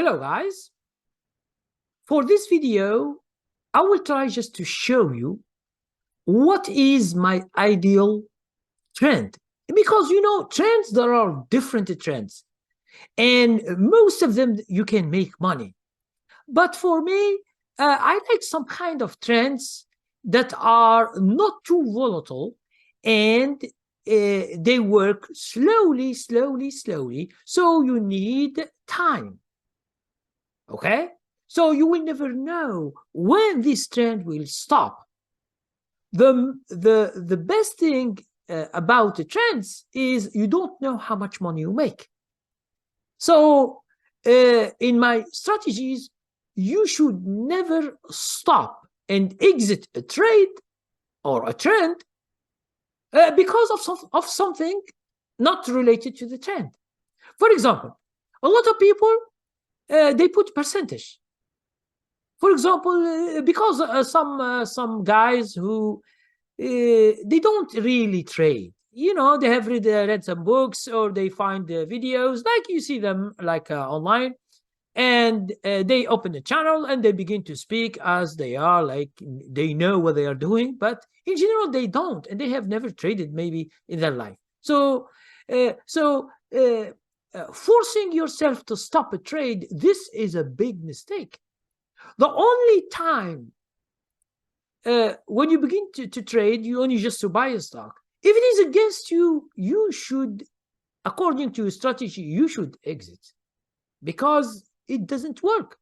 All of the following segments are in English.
Hello guys, for this video I will try just to show you what is my ideal trend, because trends, there are different trends and most of them you can make money, but for me I like some kind of trends that are not too volatile and they work slowly, so you need time. Okay? So you will never know when this trend will stop. The best thing about the trends is you don't know how much money you make. So in my strategies, you should never stop and exit a trade or a trend because of something not related to the trend. For example, a lot of people they put percentage. For example, because some guys who they don't really trade. They have read some books or they find videos like you see them like online, and they open a channel and they begin to speak as they are like they know what they are doing, but in general they don't, and they have never traded maybe in their life. So forcing yourself to stop a trade, this is a big mistake. The only time when you begin to trade, you only just to buy a stock. If it is against you, you should, according to your strategy, you should exit because it doesn't work.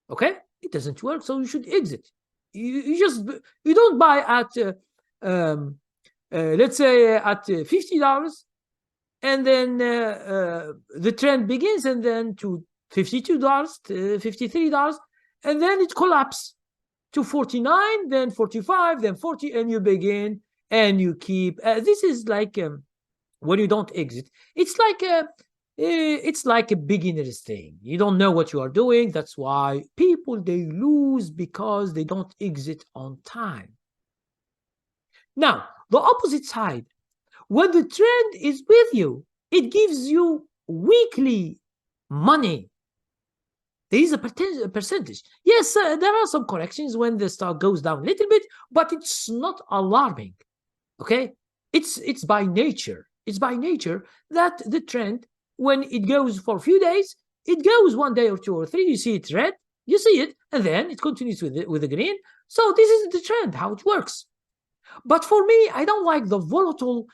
Okay, it doesn't work, so you should exit. You don't buy at let's say at $50, and then the trend begins, and then to $52, $53, and then it collapses to 49, then 45, then 40, and you begin and you keep. This is like when you don't exit. It's like a beginner's thing. You don't know what you are doing. That's why people they lose because they don't exit on time. Now, the opposite side, when the trend is with you, it gives you weekly money. There is a percentage. Yes, there are some corrections when the stock goes down a little bit, but it's not alarming. Okay, it's by nature. It's by nature that the trend, when it goes for a few days, it goes 1 day or 2 or 3. You see it red, you see it, and then it continues with the green. So this is the trend, how it works. But for me, I don't like the volatile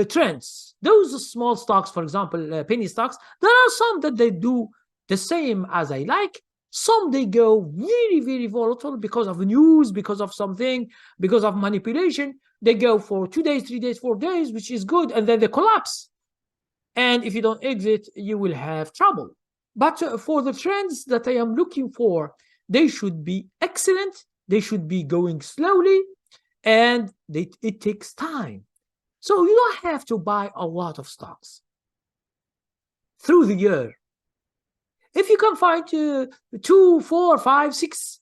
trends. Those small stocks, for example, penny stocks, there are some that they do the same as I like. Some they go very, very volatile because of news, because of something, because of manipulation. They go for 2 days, 3 days, 4 days, which is good, and then they collapse. And if you don't exit, you will have trouble. But for the trends that I am looking for, they should be excellent. They should be going slowly, and it takes time. So you don't have to buy a lot of stocks through the year. If you can find 2, 4, 5, 6,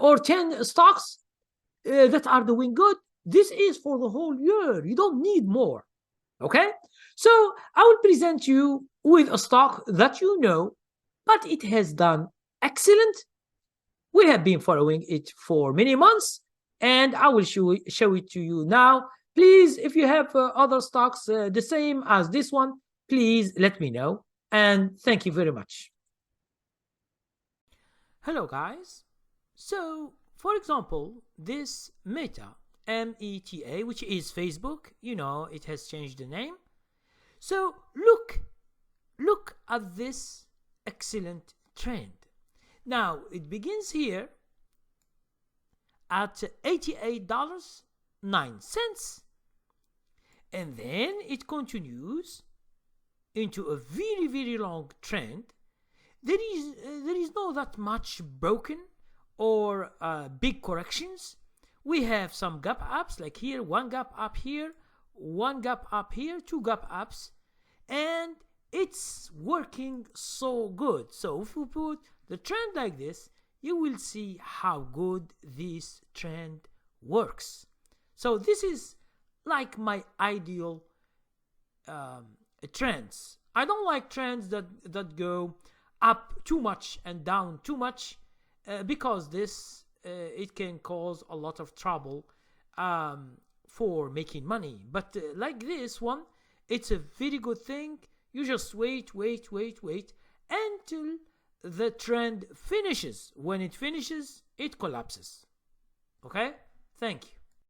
or 10 stocks that are doing good, this is for the whole year. You don't need more. Okay? So I will present you with a stock that you know, but it has done excellent. We have been following it for many months, and I will show it to you now. Please, if you have other stocks the same as this one, please let me know. And thank you very much. Hello, guys. So, for example, this Meta, META, which is Facebook, it has changed the name. So, look at this excellent trend. Now, it begins here at $88.09, and then it continues into a very, very long trend. There is no that much broken or big corrections. We have some gap ups, like here, one gap up here, one gap up here, two gap ups, and it's working so good. So if you put the trend like this, you will see how good this trend works. So this is like my ideal trends. I don't like trends that go up too much and down too much, because this it can cause a lot of trouble for making money. But like this one, it's a very good thing. You just wait until the trend finishes. When it finishes, it collapses. Okay? Thank you.